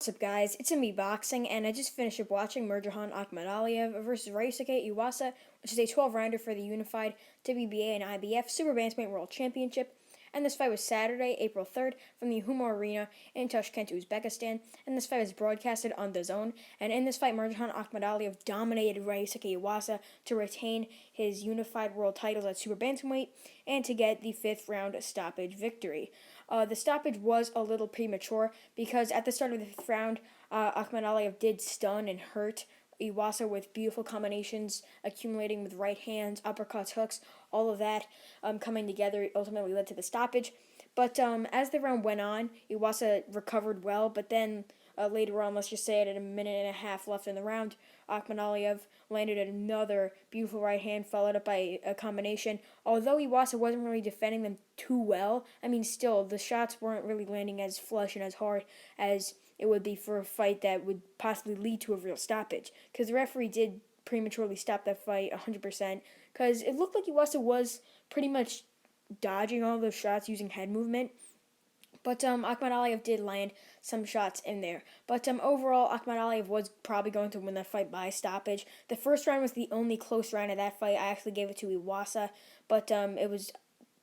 What's up, guys? It's me Boxing, and I just finished up watching Murodjon Akhmadaliev versus Ryosuke Iwasa, which is a 12-rounder for the unified WBA and IBF super-bantamweight world championship. And this fight was Saturday, April 3rd, from the Humo Arena in Tashkent, Uzbekistan. And this fight was broadcasted on DAZN. And in this fight, Murodjon Akhmadaliev dominated Ryosuke Iwasa to retain his unified world titles at super bantamweight and to get the 5th round stoppage victory. The stoppage was a little premature because at the start of the 5th round, Akhmadaliev did stun and hurt Iwasa with beautiful combinations, accumulating with right hands, uppercuts, hooks, all of that coming together ultimately led to the stoppage. But as the round went on, Iwasa recovered well, but then later on, let's just say at a minute and a half left in the round, Akhmadaliev landed another beautiful right hand, followed up by a combination. Although Iwasa wasn't really defending them too well, I mean, still, the shots weren't really landing as flush and as hard as it would be for a fight that would possibly lead to a real stoppage. Because the referee did prematurely stop that fight 100%, because it looked like Iwasa was pretty much dodging all those shots using head movement. But Akhmadaliev did land some shots in there. But overall, Akhmadaliev was probably going to win that fight by stoppage. The first round was the only close round of that fight. I actually gave it to Iwasa, but it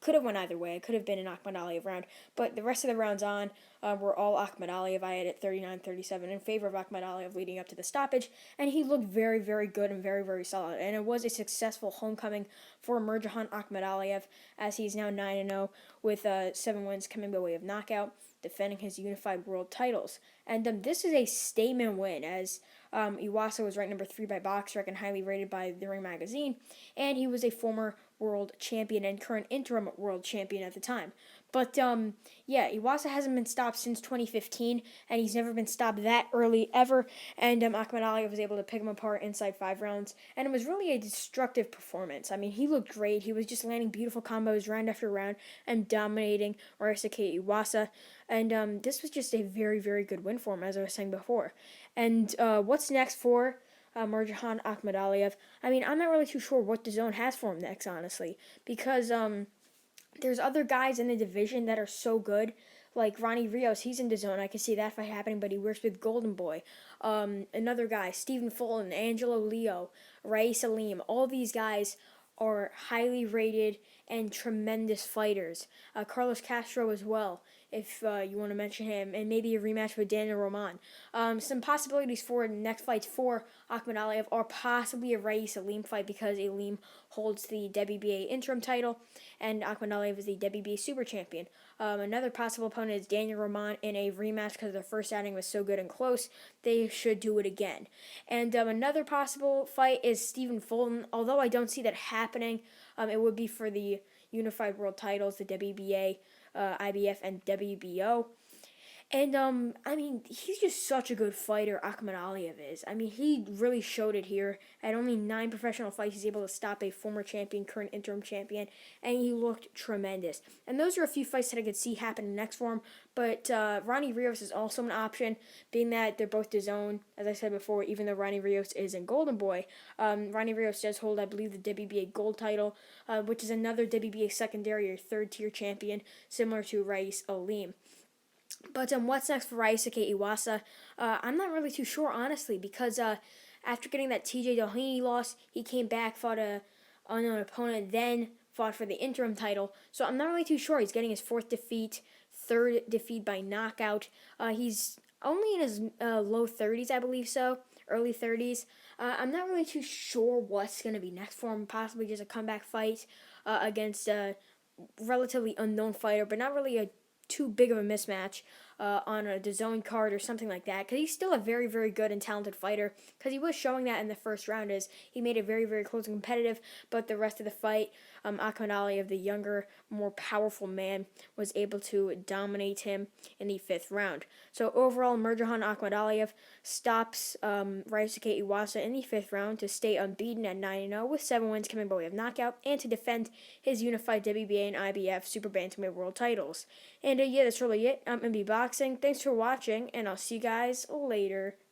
could have went either way. It could have been an Akhmadaliev round. But the rest of the rounds on were all Akhmadaliev. I had it 39-37 in favor of Akhmadaliev leading up to the stoppage. And he looked very, very good and very, very solid. And it was a successful homecoming for Murodjon Akhmadaliev, as he's now 9-0 with 7 wins coming by way of knockout, defending his unified world titles. And this is a statement win, as Iwasa was ranked number 3 by BoxRec and highly rated by The Ring magazine, and he was a former world champion and current interim world champion at the time. But yeah, Iwasa hasn't been stopped since 2015, and he's never been stopped that early ever. And Akhmadaliev was able to pick him apart inside 5 rounds, and it was really a destructive performance. I mean, he looked great. He was just landing beautiful combos round after round and dominating Ryosuke Iwasa. And this was just a very, very good win for him, as I was saying before. And what's next for Murodjon Akhmadaliev? I mean, I'm not really too sure what DAZN has for him next, honestly, because there's other guys in the division that are so good, like Ronnie Rios. He's in DAZN. I can see that fight happening, but he works with Golden Boy. Another guy, Stephen Fulton, Angelo Leo, Ray Salim. All these guys are highly rated and tremendous fighters. Carlos Castro as well, if you want to mention him, and maybe a rematch with Daniel Roman. Some possibilities for next fights for Akhmadaliev are possibly a Ray Salim fight, because Salim holds the WBA interim title and Akhmadaliev is the WBA super champion. Another possible opponent is Daniel Roman in a rematch, because their first outing was so good and close. They should do it again. And another possible fight is Stephen Fulton, although I don't see that happening. It would be for the unified world titles, the WBA, IBF, and WBO. And, I mean, he's just such a good fighter, Akhmadaliev is. I mean, he really showed it here. At only 9 professional fights, he's able to stop a former champion, current interim champion, and he looked tremendous. And those are a few fights that I could see happening next for him. But Ronnie Rios is also an option, being that they're both DAZN, as I said before, even though Ronnie Rios is in Golden Boy. Ronnie Rios does hold, I believe, the WBA gold title, which is another WBA secondary or third-tier champion, similar to Rais Salim. But what's next for Ryosuke Iwasa? I'm not really too sure, honestly, because after getting that TJ Doheny loss, he came back, fought an unknown opponent, then fought for the interim title. So I'm not really too sure. He's getting his 4th defeat, 3rd defeat by knockout. He's only in his low 30s, I believe so, early 30s. I'm not really too sure what's going to be next for him. Possibly just a comeback fight against a relatively unknown fighter, but not really too big of a mismatch on a DAZN card or something like that, because he's still a very, very good and talented fighter, because he was showing that in the first round, as he made it very, very close and competitive, but the rest of the fight, Akhmadaliev, the younger, more powerful man, was able to dominate him in the 5th round. So overall, Murodjon Akhmadaliev stops Ryosuke Iwasa in the 5th round to stay unbeaten at 9-0 with 7 wins coming by way of knockout, and to defend his unified WBA and IBF super bantamweight world titles. And yeah, that's really it. I'm MB Boxing. Thanks for watching, and I'll see you guys later.